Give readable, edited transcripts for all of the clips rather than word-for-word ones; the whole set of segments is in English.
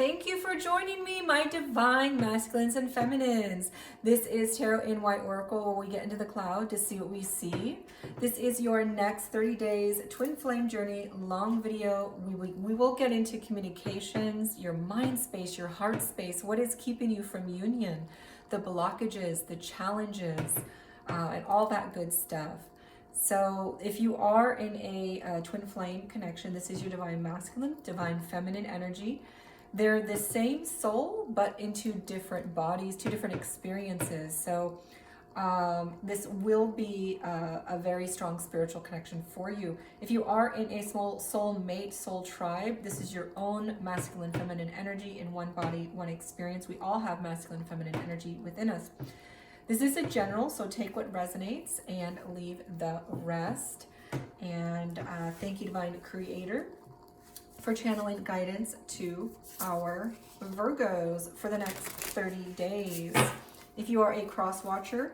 Thank you for joining me, my divine masculines and feminines. This is Tarot in White Oracle, where we get into the cloud to see what we see. This is your next 30 days twin flame journey, long video. We will get into communications, your mind space, your heart space, what is keeping you from union, the blockages, the challenges, and all that good stuff. So if you are in a twin flame connection, this is your divine masculine, divine feminine energy. They're the same soul, but in two different bodies, two different experiences. So this will be a very strong spiritual connection for you. If you are in a small soul mate, soul tribe, this is your own masculine, feminine energy in one body, one experience. We all have masculine, feminine energy within us. This is a general, so take what resonates and leave the rest. And thank you, Divine Creator, for channeling guidance to our Virgos for the next 30 days. If you are a cross watcher,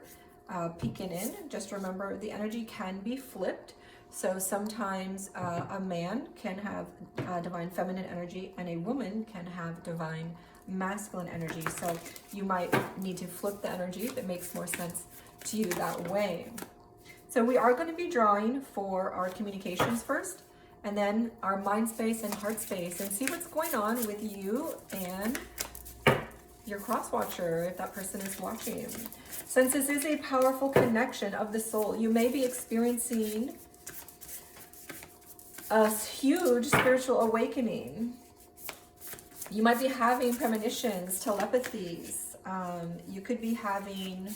peeking in, just remember the energy can be flipped. So sometimes a man can have divine feminine energy and a woman can have divine masculine energy. So you might need to flip the energy. That makes more sense to you that way. So we are going to be drawing for our communications first, and then our mind space and heart space, and see what's going on with you and your cross watcher, if that person is watching. Since this is a powerful connection of the soul, you may be experiencing a huge spiritual awakening. You might be having premonitions, telepathies. You could be having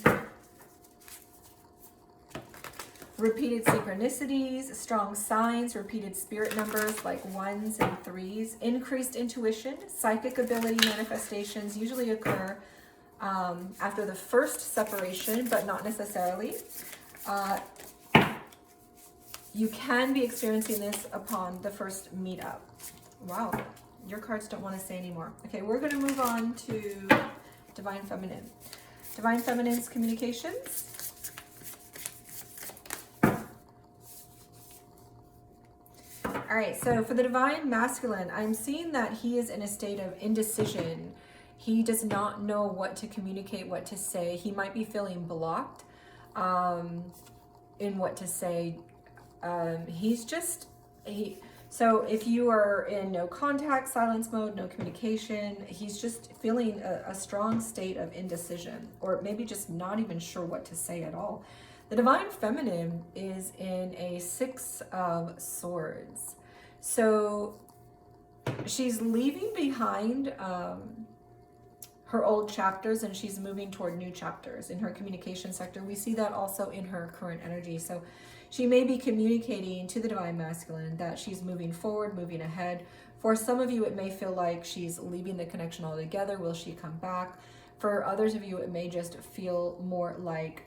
repeated synchronicities, strong signs, repeated spirit numbers like 1s and 3s, increased intuition, psychic ability manifestations usually occur after the first separation, but not necessarily. You can be experiencing this upon the first meetup. Wow, your cards don't want to say anymore. Okay, we're going to move on to Divine Feminine. Divine Feminine's communications. All right, so for the divine masculine, I'm seeing that he is in a state of indecision. He does not know what to communicate, what to say. He might be feeling blocked in what to say. So if you are in no contact, silence mode, no communication, he's just feeling a strong state of indecision, or maybe just not even sure what to say at all. The divine feminine is in a 6 of Swords. So she's leaving behind her old chapters, and she's moving toward new chapters in her communication sector. We see that also in her current energy. So she may be communicating to the divine masculine that she's moving forward, moving ahead. For some of you, it may feel like she's leaving the connection altogether. Will she come back? For others of you, it may just feel more like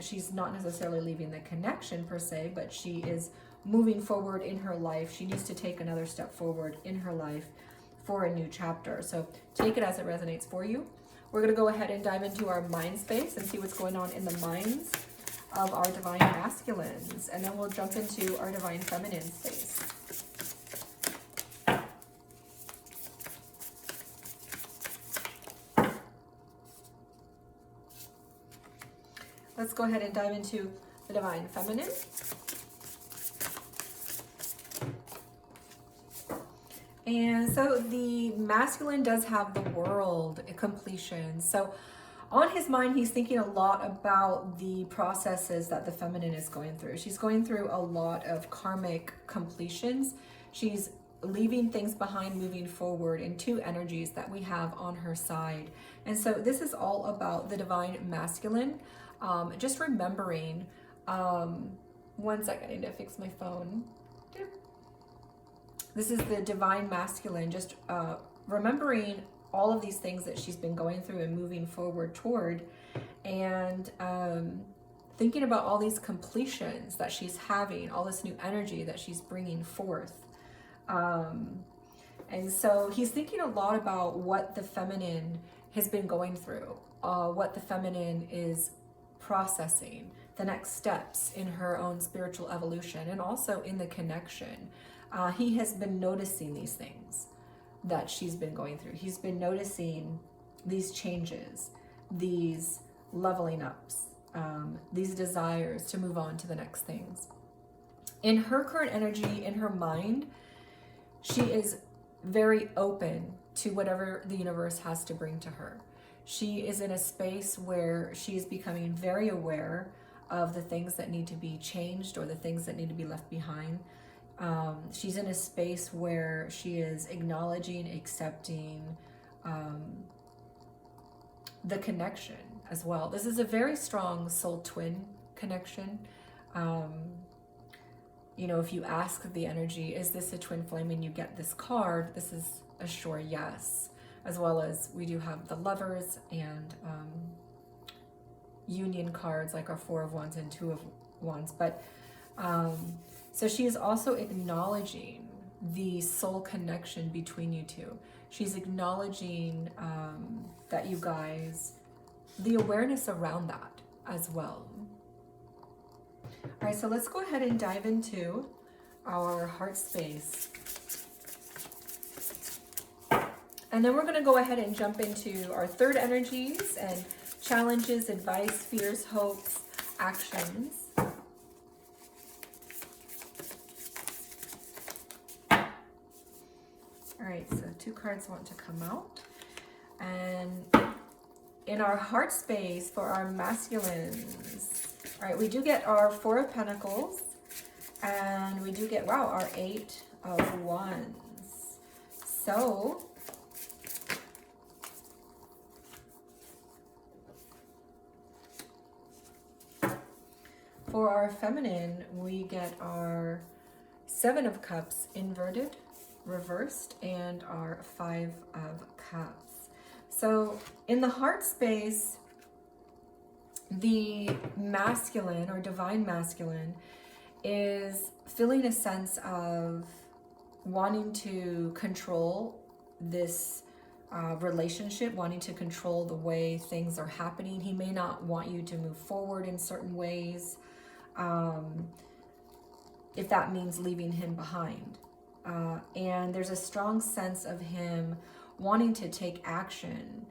she's not necessarily leaving the connection per se, but she is moving forward in her life. She needs to take another step forward in her life for a new chapter. So take it as it resonates for you. We're going to go ahead and dive into our mind space and see what's going on in the minds of our divine masculines. And then we'll jump into our divine feminine space. Let's go ahead and dive into the divine feminine. And so the masculine does have the world completion. So on his mind, he's thinking a lot about the processes that the feminine is going through. She's going through a lot of karmic completions. She's leaving things behind, moving forward in two energies that we have on her side. And so this is all about the divine masculine. Just remembering, 1 second, I need to fix my phone. This is the divine masculine, just remembering all of these things that she's been going through and moving forward toward, and thinking about all these completions that she's having, all this new energy that she's bringing forth. And so he's thinking a lot about what the feminine has been going through, what the feminine is processing, the next steps in her own spiritual evolution, and also in the connection. He has been noticing these things. that she's been going through. He's been noticing these changes, these leveling ups, these desires to move on to the next things. In her current energy, in her mind, she is very open to whatever the universe has to bring to her. She is in a space where she is becoming very aware of the things that need to be changed or the things that need to be left behind. She's in a space where she is acknowledging, accepting the connection as well. This is a very strong soul twin connection. You know, if you ask the energy, is this a twin flame, and you get this card, this is a sure yes. As well as we do have the Lovers and union cards, like our Four of Wands and Two of Wands. But so she is also acknowledging the soul connection between you two. She's acknowledging that you guys, the awareness around that as well. All right, so let's go ahead and dive into our heart space. And then we're going to go ahead and jump into our third energies and challenges, advice, fears, hopes, actions. All right, so 2 cards want to come out. And in our heart space for our masculines, all right, we do get our 4 of Pentacles, and we do get, wow, our 8 of Wands. So for our feminine, we get our 7 of Cups inverted, reversed, and our 5 of Cups. So in the heart space, the masculine or divine masculine is feeling a sense of wanting to control this relationship, wanting to control the way things are happening. He may not want you to move forward in certain ways, if that means leaving him behind. And there's a strong sense of him wanting to take action,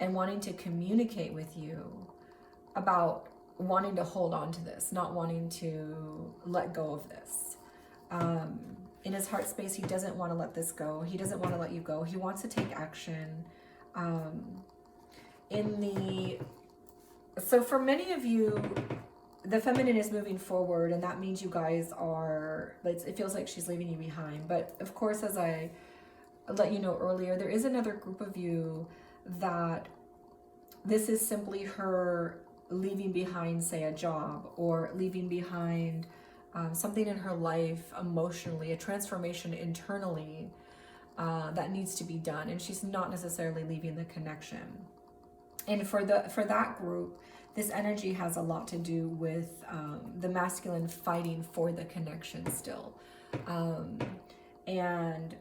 and wanting to communicate with you about wanting to hold on to this, not wanting to let go of this. In his heart space, he doesn't want to let this go. He doesn't want to let you go. He wants to take action. So for many of you, the feminine is moving forward, and that means you guys are, it feels like she's leaving you behind. But of course, as I let you know earlier, there is another group of you that this is simply her leaving behind, say, a job, or leaving behind something in her life emotionally, a transformation internally that needs to be done, and she's not necessarily leaving the connection. And for that group, this energy has a lot to do with the masculine fighting for the connection still. And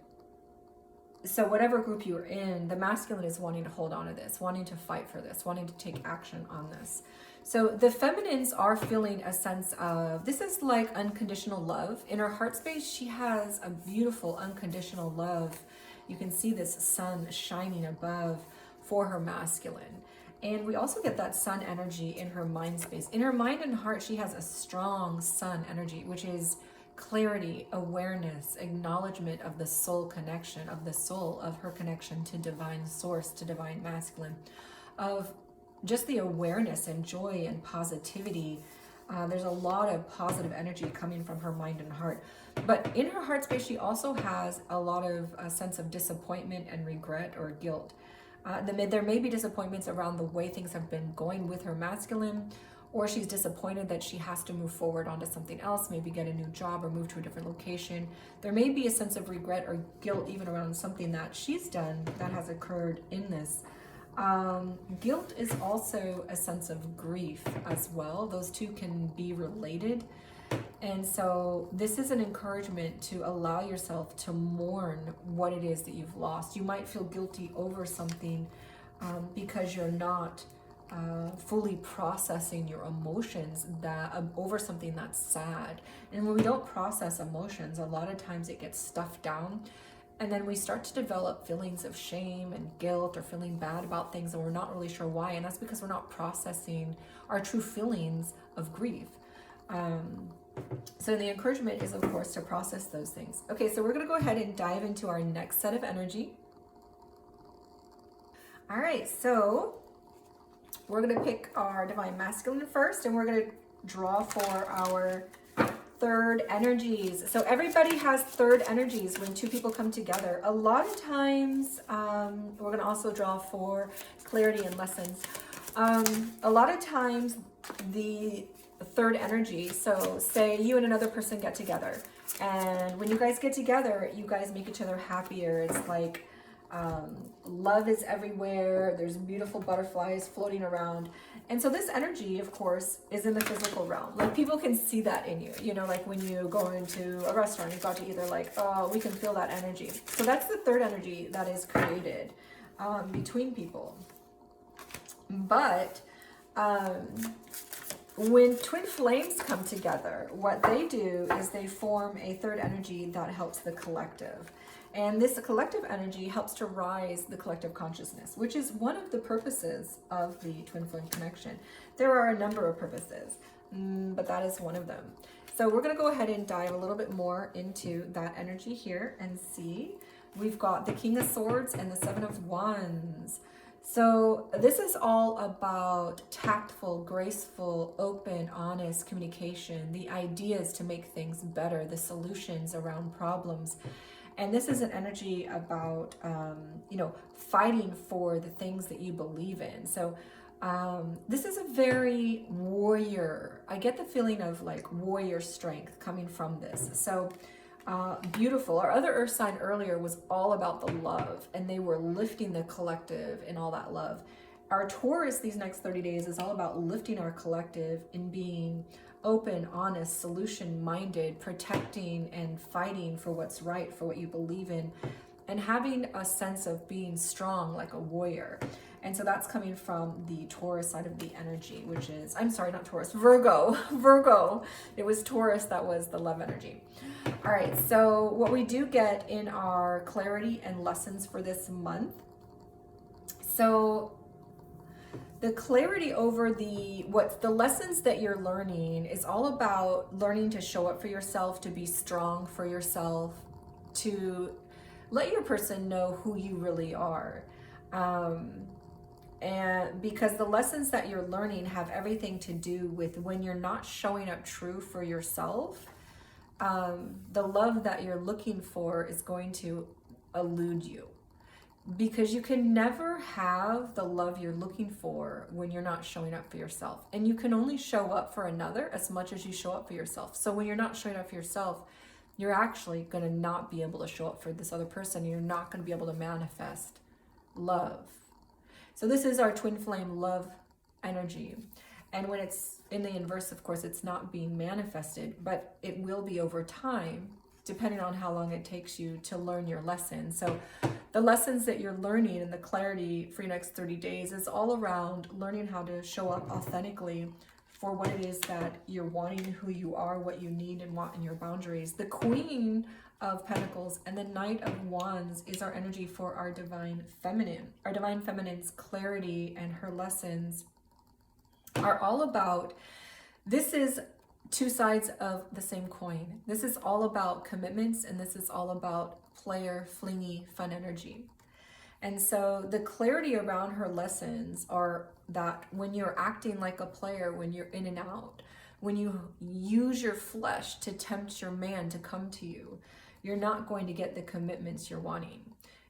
so whatever group you're in, the masculine is wanting to hold on to this, wanting to fight for this, wanting to take action on this. So the feminines are feeling a sense of, this is like unconditional love. In her heart space, she has a beautiful unconditional love. You can see this sun shining above for her masculine. And we also get that sun energy in her mind space. In her mind and heart, she has a strong sun energy, which is clarity, awareness, acknowledgement of the soul connection, of the soul, of her connection to divine source, to divine masculine, of just the awareness and joy and positivity. There's a lot of positive energy coming from her mind and heart. But in her heart space, she also has a lot of a sense of disappointment and regret or guilt. There may be disappointments around the way things have been going with her masculine, or she's disappointed that she has to move forward onto something else, maybe get a new job or move to a different location. There may be a sense of regret or guilt even around something that she's done that has occurred in this. Guilt is also a sense of grief as well. Those two can be related. And so this is an encouragement to allow yourself to mourn what it is that you've lost. You might feel guilty over something because you're not fully processing your emotions that over something that's sad. And when we don't process emotions, a lot of times it gets stuffed down, and then we start to develop feelings of shame and guilt, or feeling bad about things, and we're not really sure why. And that's because we're not processing our true feelings of grief. So the encouragement is, of course, to process those things. Okay, so we're going to go ahead and dive into our next set of energy. All right, so we're going to pick our divine masculine first, and we're going to draw for our third energies. So everybody has third energies when two people come together. A lot of times, we're going to also draw for clarity and lessons. A lot of times, the third energy, so say you and another person get together, and when you guys get together, you guys make each other happier. It's like love is everywhere. There's beautiful butterflies floating around. And so this energy, of course, is in the physical realm. Like, people can see that in you. You know, like when you go into a restaurant, you've got to either like, oh, we can feel that energy. So that's the third energy that is created between people. But when twin flames come together, what they do is they form a third energy that helps the collective. And this collective energy helps to rise the collective consciousness, which is one of the purposes of the twin flame connection. There are a number of purposes, but that is one of them. So we're going to go ahead and dive a little bit more into that energy here and see. We've got the King of Swords and the Seven of Wands. So this is all about tactful, graceful, open, honest communication, the ideas to make things better, the solutions around problems. And this is an energy about, fighting for the things that you believe in. So this is a very warrior. I get the feeling of like warrior strength coming from this. So beautiful. Our other earth sign earlier was all about the love, and they were lifting the collective and all that love. Our Taurus these next 30 days is all about lifting our collective and being open, honest, solution-minded, protecting and fighting for what's right, for what you believe in, and having a sense of being strong like a warrior. And so that's coming from the Taurus side of the energy, which is, I'm sorry, not Taurus, Virgo. Virgo. It was Taurus that was the love energy. All right, so what we do get in our clarity and lessons for this month. So the clarity over the lessons that you're learning is all about learning to show up for yourself, to be strong for yourself, to let your person know who you really are. And because the lessons that you're learning have everything to do with when you're not showing up true for yourself, the love that you're looking for is going to elude you. Because you can never have the love you're looking for when you're not showing up for yourself. And you can only show up for another as much as you show up for yourself. So when you're not showing up for yourself, you're actually going to not be able to show up for this other person. You're not going to be able to manifest love. So this is our twin flame love energy. And when it's in the inverse, of course, it's not being manifested, but it will be over time, depending on how long it takes you to learn your lesson. So the lessons that you're learning and the clarity for your next 30 days is all around learning how to show up authentically for what it is that you're wanting, who you are, what you need and want in your boundaries. The Queen of Pentacles and the Knight of Wands is our energy for our divine feminine. Our divine feminine's clarity and her lessons are all about, this is two sides of the same coin. This is all about commitments, and this is all about player, flingy, fun energy. And so the clarity around her lessons are that when you're acting like a player, when you're in and out, when you use your flesh to tempt your man to come to you, you're not going to get the commitments you're wanting.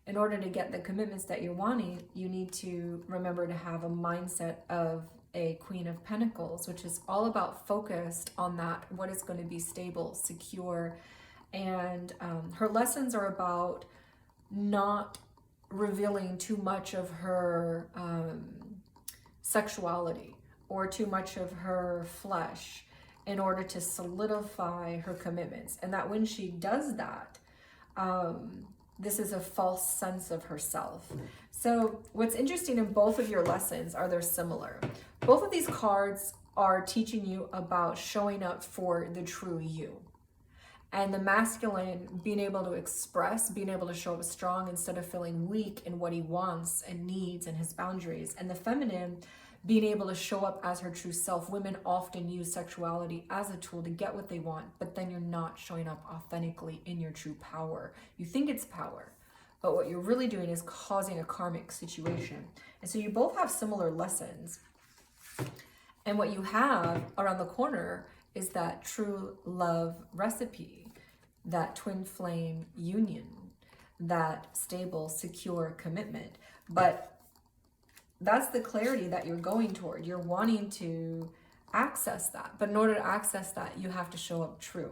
In order to get the commitments that you're wanting, you need to remember to have a mindset of a Queen of Pentacles, which is all about focused on that, what is going to be stable, secure. And her lessons are about not revealing too much of her sexuality or too much of her flesh in order to solidify her commitments. And that when she does that, this is a false sense of herself. So what's interesting in both of your lessons are they're similar. Both of these cards are teaching you about showing up for the true you. And the masculine being able to express, being able to show up strong instead of feeling weak in what he wants and needs and his boundaries. And the feminine being able to show up as her true self. Women often use sexuality as a tool to get what they want, but then you're not showing up authentically in your true power. You think it's power, but what you're really doing is causing a karmic situation. And so you both have similar lessons. And what you have around the corner is that true love recipe, that twin flame union, that stable, secure commitment. But that's the clarity that you're going toward. You're wanting to access that. But in order to access that, you have to show up true.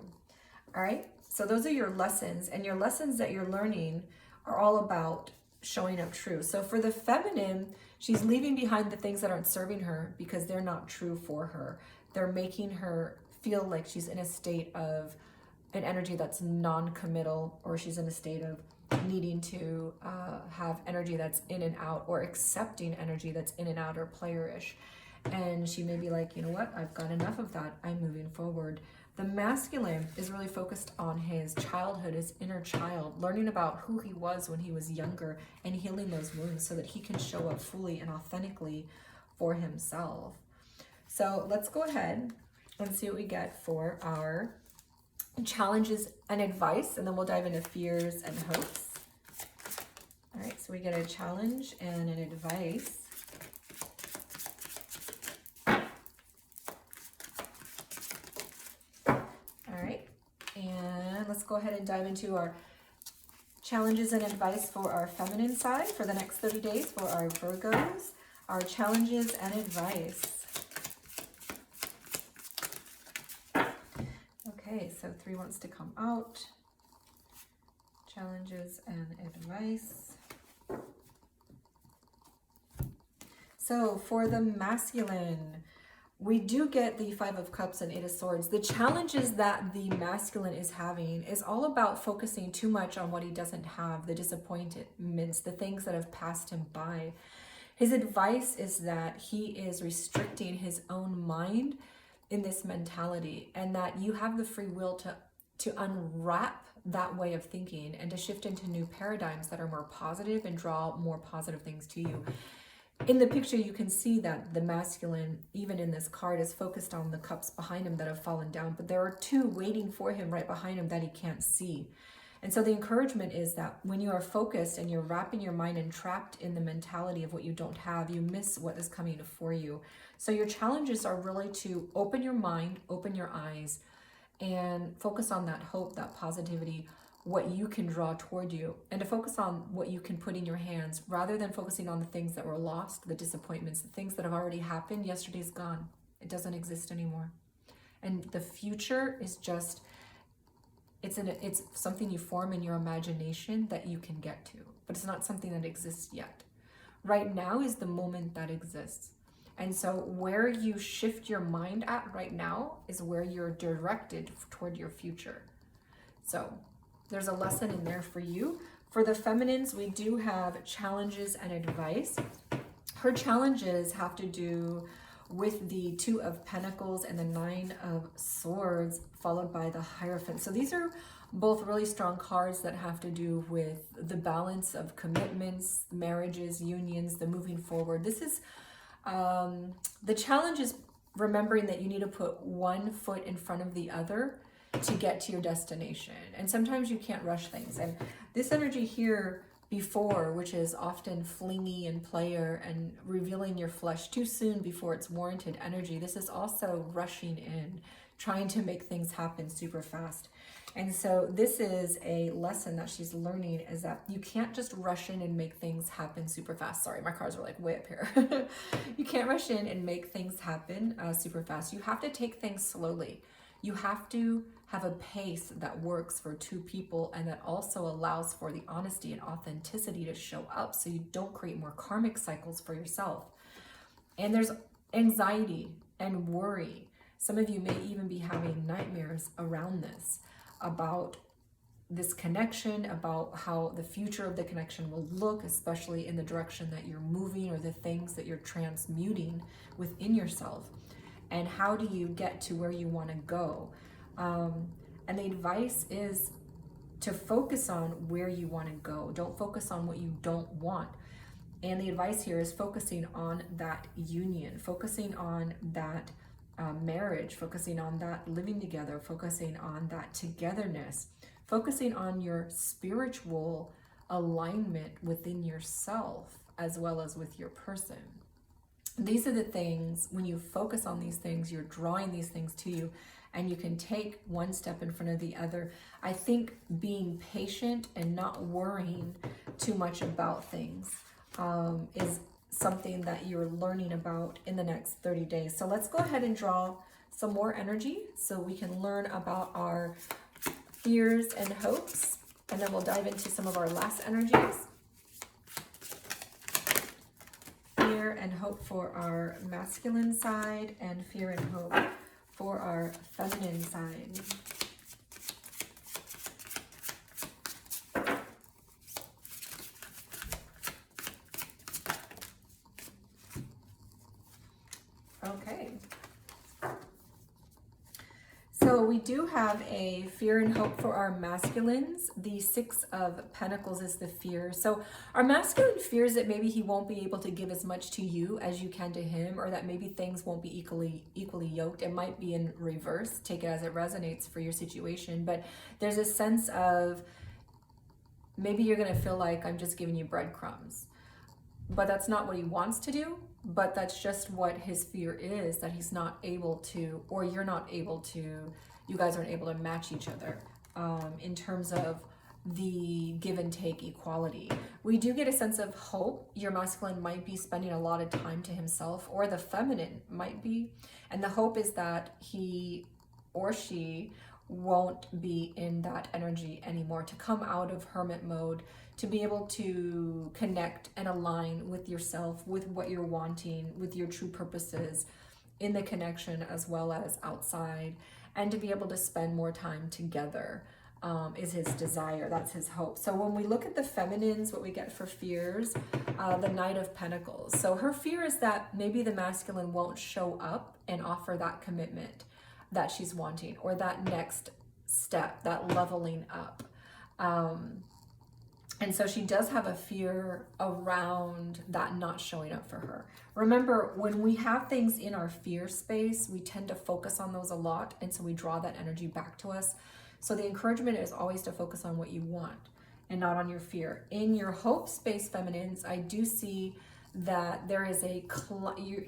All right? So those are your lessons. And your lessons that you're learning are all about showing up true. So for the feminine, she's leaving behind the things that aren't serving her because they're not true for her. They're making her feel like she's in a state of an energy that's non-committal, or she's in a state of needing to have energy that's in and out, or accepting energy that's in and out or playerish. And she may be like, you know what, I've got enough of that. I'm moving forward. The masculine is really focused on his childhood, his inner child, learning about who he was when he was younger and healing those wounds so that he can show up fully and authentically for himself. So let's go ahead and see what we get for our challenges and advice, and then we'll dive into fears and hopes. All right, so we get a challenge and an advice. All right, and let's go ahead and dive into our challenges and advice for our feminine side for the next 30 days for our Virgos. Our challenges and advice. Okay, so 3 wants to come out. Challenges and advice. So for the masculine, we do get the 5 of Cups and 8 of Swords. The challenges that the masculine is having is all about focusing too much on what he doesn't have, the disappointments, the things that have passed him by. His advice is that he is restricting his own mind in this mentality, and that you have the free will to unwrap that way of thinking and to shift into new paradigms that are more positive and draw more positive things to you. In the picture, you can see that the masculine, even in this card, is focused on the cups behind him that have fallen down, but there are 2 waiting for him right behind him that he can't see. And so the encouragement is that when you are focused and you're wrapping your mind and trapped in the mentality of what you don't have, you miss what is coming for you. So your challenges are really to open your mind, open your eyes, and focus on that hope, that positivity, what you can draw toward you, and to focus on what you can put in your hands rather than focusing on the things that were lost, the disappointments, the things that have already happened. Yesterday's gone. It doesn't exist anymore. And the future is just, it's something you form in your imagination that you can get to, but it's not something that exists yet. Right now is the moment that exists. And so where you shift your mind at right now is where you're directed toward your future. So there's a lesson in there for you. For the feminines, we do have challenges and advice. Her challenges have to do with the 2 of Pentacles and the 9 of Swords, followed by the Hierophant. So these are both really strong cards that have to do with the balance of commitments, marriages, unions, the moving forward. This is, the challenge is remembering that you need to put one foot in front of the other to get to your destination. And sometimes you can't rush things. And this energy here before, which is often flingy and player and revealing your flesh too soon before it's warranted energy, this is also rushing in, trying to make things happen super fast. And so this is a lesson that she's learning, is that you can't just rush in and make things happen super fast. Sorry, my cards are like way up here. You can't rush in and make things happen super fast. You have to take things slowly. You have to have a pace that works for 2 people and that also allows for the honesty and authenticity to show up so you don't create more karmic cycles for yourself. And there's anxiety and worry. Some of you may even be having nightmares around this, about this connection, about how the future of the connection will look, especially in the direction that you're moving or the things that you're transmuting within yourself. And how do you get to where you want to go? And the advice is to focus on where you want to go. Don't focus on what you don't want. And the advice here is focusing on that union, focusing on that marriage, focusing on that living together, focusing on that togetherness, focusing on your spiritual alignment within yourself as well as with your person. These are the things, when you focus on these things, you're drawing these things to you, and you can take one step in front of the other. I think being patient and not worrying too much about things is something that you're learning about in the next 30 days. So let's go ahead and draw some more energy so we can learn about our fears and hopes, and then we'll dive into some of our last energies. Fear and hope for our masculine side, and fear and hope for our feminine side. Okay. So we do have a fear and hope for our masculines. The Six of Pentacles is the fear. So our masculine fears that maybe he won't be able to give as much to you as you can to him, or that maybe things won't be equally yoked. It might be in reverse. Take it as it resonates for your situation. But there's a sense of maybe you're going to feel like I'm just giving you breadcrumbs. But that's not what he wants to do. But that's just what his fear is, that he's not able to, or you're not able to, you guys aren't able to match each other in terms of the give and take equality. We do get a sense of hope. Your masculine might be spending a lot of time to himself, or the feminine might be. And the hope is that he or she won't be in that energy anymore, to come out of hermit mode, to be able to connect and align with yourself, with what you're wanting, with your true purposes in the connection as well as outside, and to be able to spend more time together is his desire. That's his hope. So when we look at the feminines, what we get for fears, the Knight of Pentacles. So her fear is that maybe the masculine won't show up and offer that commitment that she's wanting, or that next step, that leveling up. And so she does have a fear around that not showing up for her. Remember, when we have things in our fear space, we tend to focus on those a lot, and so we draw that energy back to us. So the encouragement is always to focus on what you want and not on your fear. In your hope space, feminines, I do see that there is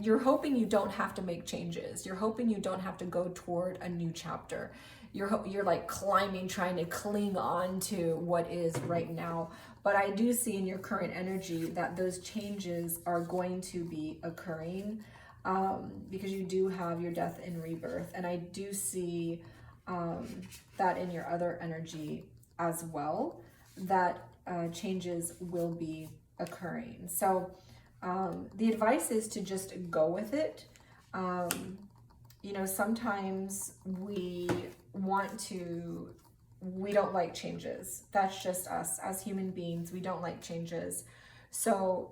you're hoping you don't have to make changes. You're hoping you don't have to go toward a new chapter. You're like climbing, trying to cling on to what is right now. But I do see in your current energy that those changes are going to be occurring because you do have your death and rebirth. And I do see that in your other energy as well, that changes will be occurring. So the advice is to just go with it. You know, sometimes we don't like changes. That's just us as human beings. We don't like changes. So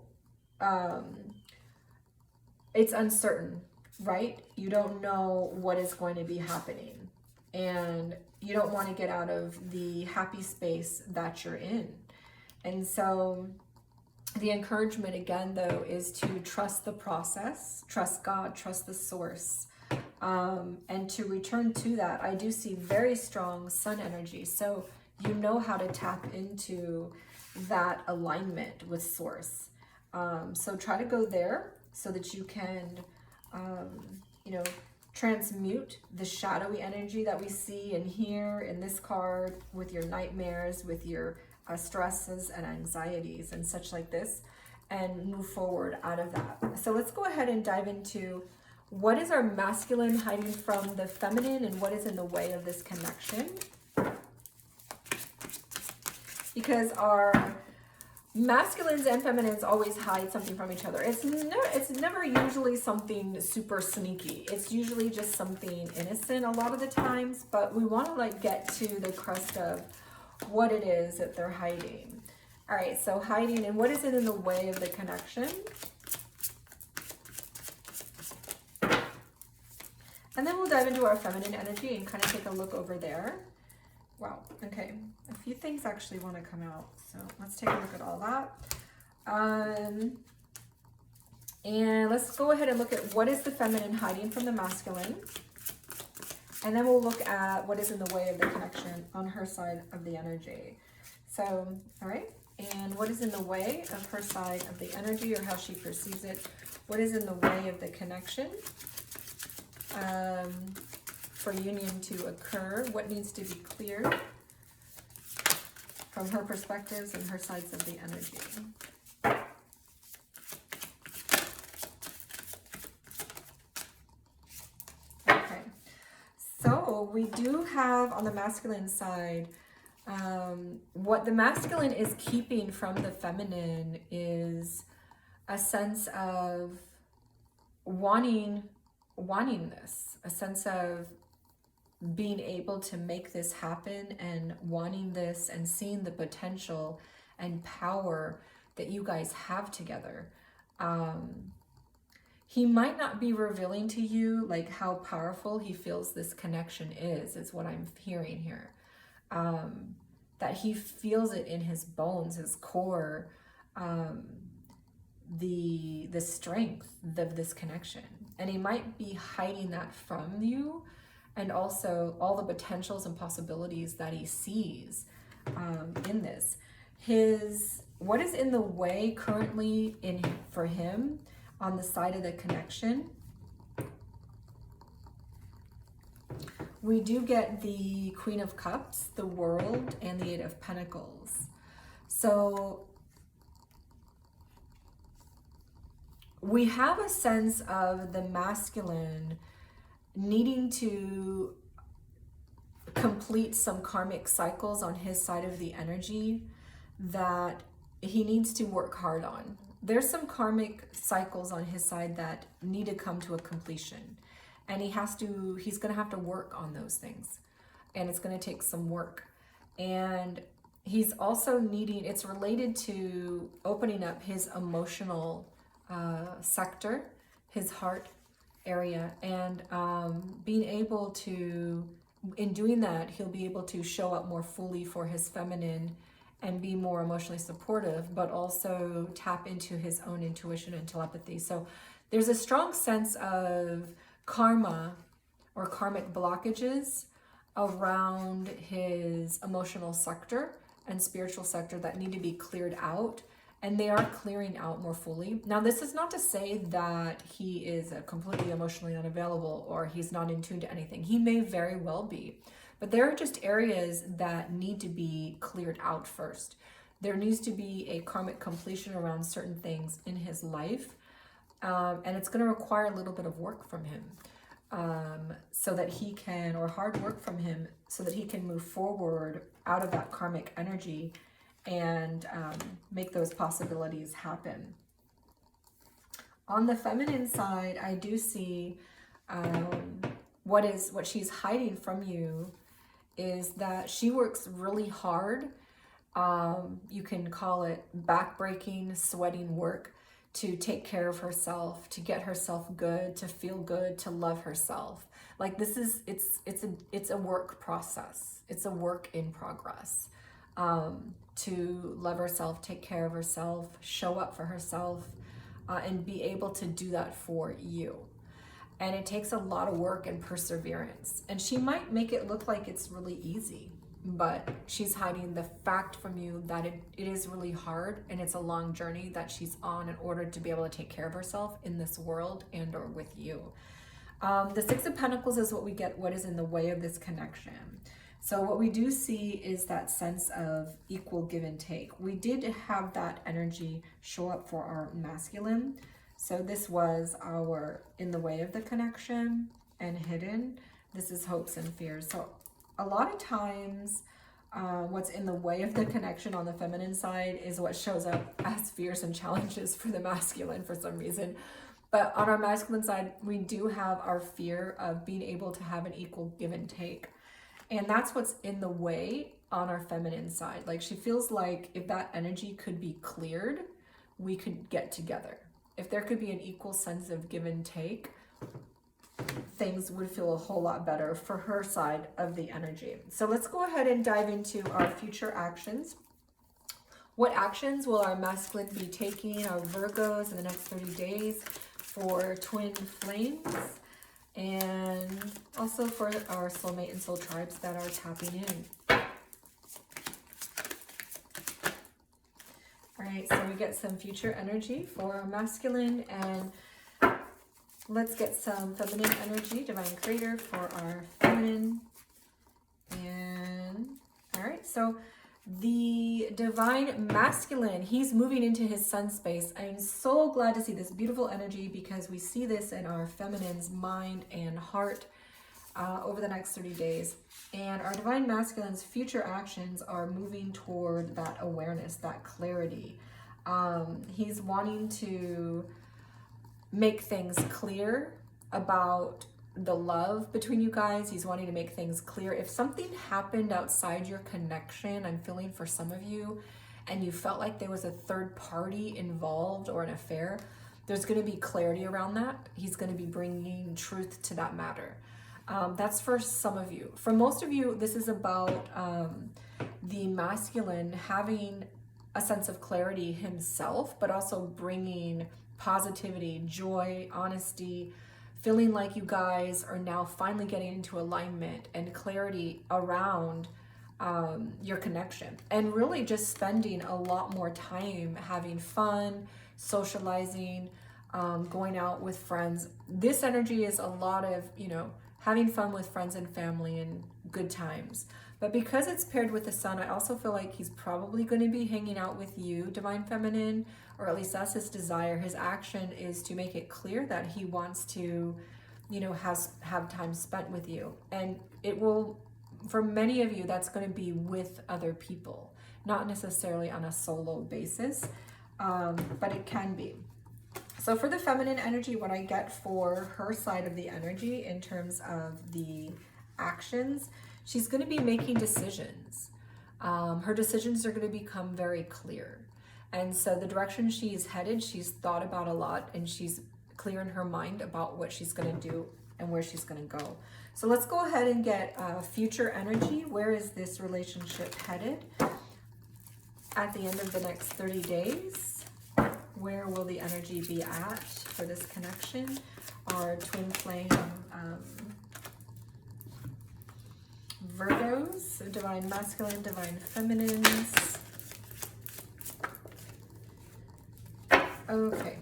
it's uncertain, right? You don't know what is going to be happening, and you don't want to get out of the happy space that you're in. And so the encouragement again, though, is to trust the process, trust God, trust the source. And to return to that, I do see very strong sun energy. So you know how to tap into that alignment with source. So try to go there so that you can, you know, transmute the shadowy energy that we see and hear in this card with your nightmares, with your stresses and anxieties and such like this, and move forward out of that. So let's go ahead and dive into what is our masculine hiding from the feminine, and what is in the way of this connection. Because our masculines and feminines always hide something from each other. It's never usually something super sneaky. It's usually just something innocent a lot of the times, but we want to like get to the crust of what it is that they're hiding. All right, so hiding, and what is it in the way of the connection? And then we'll dive into our feminine energy and kind of take a look over there. Wow, okay. A few things actually want to come out. So let's take a look at all that. And let's go ahead and look at what is the feminine hiding from the masculine. And then we'll look at what is in the way of the connection on her side of the energy. So, all right. And what is in the way of her side of the energy, or how she perceives it? What is in the way of the connection? For union to occur, what needs to be cleared from her perspectives and her sides of the energy. Okay, so we do have on the masculine side, what the masculine is keeping from the feminine is a sense of wanting this, a sense of being able to make this happen and wanting this and seeing the potential and power that you guys have together. He might not be revealing to you like how powerful he feels this connection is what I'm hearing here. That he feels it in his bones, his core, the strength of this connection. And he might be hiding that from you, and also all the potentials and possibilities that he sees in this. What is in the way currently for him on the side of the connection? We do get the Queen of Cups, the World, and the Eight of Pentacles. So we have a sense of the masculine needing to complete some karmic cycles on his side of the energy that he needs to work hard on. There's some karmic cycles on his side that need to come to a completion, and he's going to have to work on those things, and it's going to take some work. And he's also it's related to opening up his emotional sector, his heart area, and being able to, in doing that, he'll be able to show up more fully for his feminine and be more emotionally supportive, but also tap into his own intuition and telepathy. So there's a strong sense of karma or karmic blockages around his emotional sector and spiritual sector that need to be cleared out. And they are clearing out more fully. Now, this is not to say that he is completely emotionally unavailable or he's not in tune to anything. He may very well be. But there are just areas that need to be cleared out first. There needs to be a karmic completion around certain things in his life. And it's going to require a little bit of work from him so that he can, or hard work from him, so that he can move forward out of that karmic energy and make those possibilities happen. On the feminine side, I do see what she's hiding from you is that she works really hard. You can call it backbreaking, sweating work to take care of herself, to get herself good, to feel good, to love herself. Like it's a work process. It's a work in progress. To love herself, take care of herself, show up for herself, and be able to do that for you. And it takes a lot of work and perseverance. And she might make it look like it's really easy, but she's hiding the fact from you that it is really hard, and it's a long journey that she's on in order to be able to take care of herself in this world and or with you. The Six of Pentacles is what we get, what is in the way of this connection. So what we do see is that sense of equal give and take. We did have that energy show up for our masculine. So this was our in the way of the connection and hidden. This is hopes and fears. So a lot of times what's in the way of the connection on the feminine side is what shows up as fears and challenges for the masculine for some reason. But on our masculine side, we do have our fear of being able to have an equal give and take. And that's what's in the way on our feminine side. Like she feels like if that energy could be cleared, we could get together. If there could be an equal sense of give and take, things would feel a whole lot better for her side of the energy. So let's go ahead and dive into our future actions. What actions will our masculine be taking, our Virgos, in the next 30 days for twin flames? And also for our soulmate and soul tribes that are tapping in. All right, so we get some future energy for our masculine, and let's get some feminine energy, divine creator, for our feminine. And all right, so the divine masculine, he's moving into his sun space. I'm so glad to see this beautiful energy because we see this in our feminine's mind and heart over the next 30 days. And our divine masculine's future actions are moving toward that awareness, that clarity. He's wanting to make things clear about the love between you guys. He's wanting to make things clear. If something happened outside your connection, I'm feeling for some of you, and you felt like there was a third party involved or an affair, there's going to be clarity around that. He's going to be bringing truth to that matter. That's for some of you. For most of you, this is about the masculine having a sense of clarity himself, but also bringing positivity, joy, honesty, feeling like you guys are now finally getting into alignment and clarity around your connection, and really just spending a lot more time having fun, socializing, going out with friends. This energy is a lot of, having fun with friends and family and good times. But because it's paired with the sun, I also feel like he's probably going to be hanging out with you, divine feminine, or at least that's his desire. His action is to make it clear that he wants to, have time spent with you. And it will, for many of you, that's going to be with other people, not necessarily on a solo basis, but it can be. So for the feminine energy, what I get for her side of the energy in terms of the actions, she's going to be making decisions. Her decisions are going to become very clear. And so the direction she's headed, she's thought about a lot, and she's clear in her mind about what she's going to do and where she's going to go. So let's go ahead and get future energy. Where is this relationship headed at the end of the next 30 days? Where will the energy be at for this connection? Our twin flame Virgos, so divine masculine, divine feminines. Okay.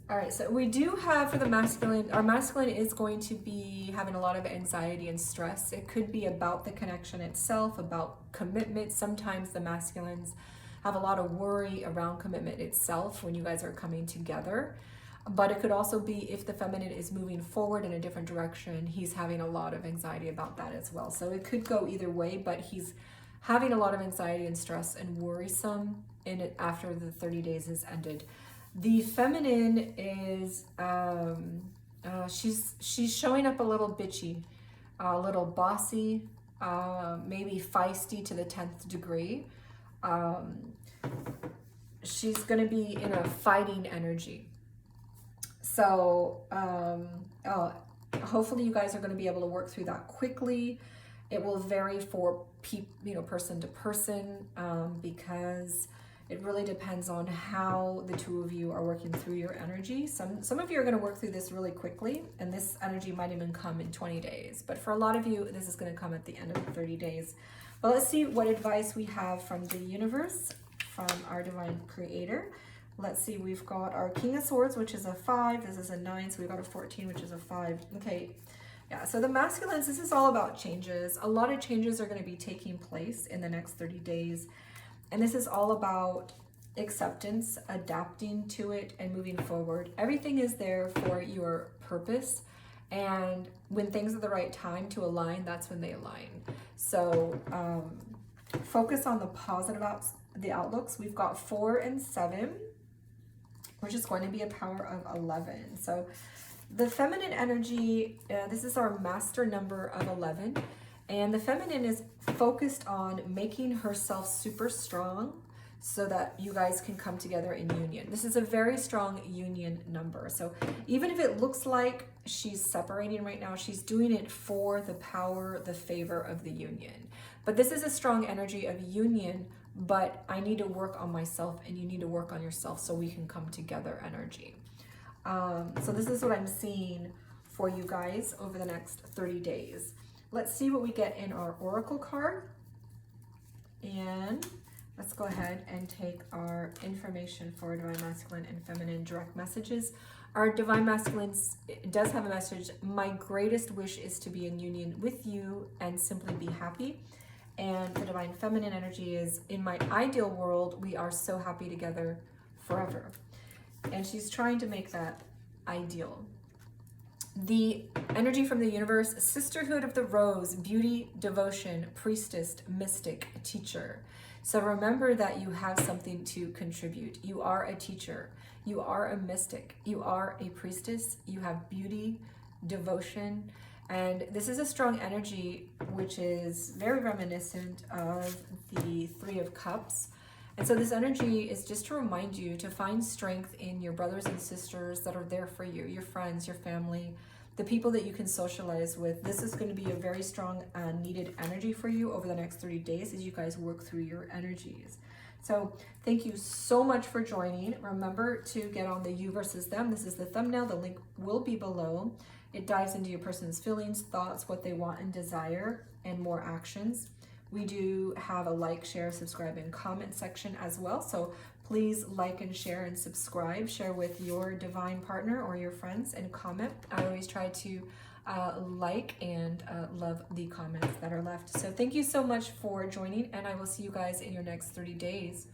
All right, so we do have for the masculine, our masculine is going to be having a lot of anxiety and stress. It could be about the connection itself, about commitment. Sometimes the masculines have a lot of worry around commitment itself when you guys are coming together. But it could also be if the feminine is moving forward in a different direction, he's having a lot of anxiety about that as well. So it could go either way, but he's having a lot of anxiety and stress and worrisome in it after the 30 days has ended. The feminine is, she's showing up a little bitchy, a little bossy, maybe feisty to the 10th degree. She's going to be in a fighting energy. So hopefully you guys are going to be able to work through that quickly. It will vary for person to person, because it really depends on how the two of you are working through your energy. Some of you are going to work through this really quickly, and this energy might even come in 20 days. But for a lot of you, this is going to come at the end of the 30 days. But let's see what advice we have from the universe, from our divine creator. Let's see, we've got our King of Swords, which is a 5. This is a 9, so we've got a 14, which is a 5. Okay, yeah, so the masculines, this is all about changes. A lot of changes are going to be taking place in the next 30 days. And this is all about acceptance, adapting to it, and moving forward. Everything is there for your purpose. And when things are the right time to align, that's when they align. So focus on the positive the outlooks. We've got 4 and 7, which is going to be a power of 11. So the feminine energy, this is our master number of 11. And the feminine is focused on making herself super strong so that you guys can come together in union. This is a very strong union number. So even if it looks like she's separating right now, she's doing it for the power, the favor of the union. But this is a strong energy of union, but I need to work on myself and you need to work on yourself so we can come together energy. So this is what I'm seeing for you guys over the next 30 days. Let's see what we get in our oracle card. And let's go ahead and take our information for Divine Masculine and Feminine direct messages. Our Divine Masculine does have a message. My greatest wish is to be in union with you and simply be happy. And the Divine Feminine energy is, in my ideal world, we are so happy together forever. And she's trying to make that ideal. The energy from the universe: sisterhood of the rose, beauty, devotion, priestess, mystic, teacher. So remember that you have something to contribute. You are a teacher. You are a mystic. You are a priestess. You have beauty, devotion. And this is a strong energy, which is very reminiscent of the Three of Cups. And so this energy is just to remind you to find strength in your brothers and sisters that are there for you, your friends, your family, the people that you can socialize with. This is going to be a very strong needed energy for you over the next 30 days as you guys work through your energies. So thank you so much for joining. Remember to get on the you versus them. This is the thumbnail. The link will be below. It dives into your person's feelings, thoughts, what they want and desire, and more actions. We do have a like, share, subscribe, and comment section as well. So please like and share and subscribe. Share with your divine partner or your friends and comment. I always try to like and love the comments that are left. So thank you so much for joining, and I will see you guys in your next 30 days.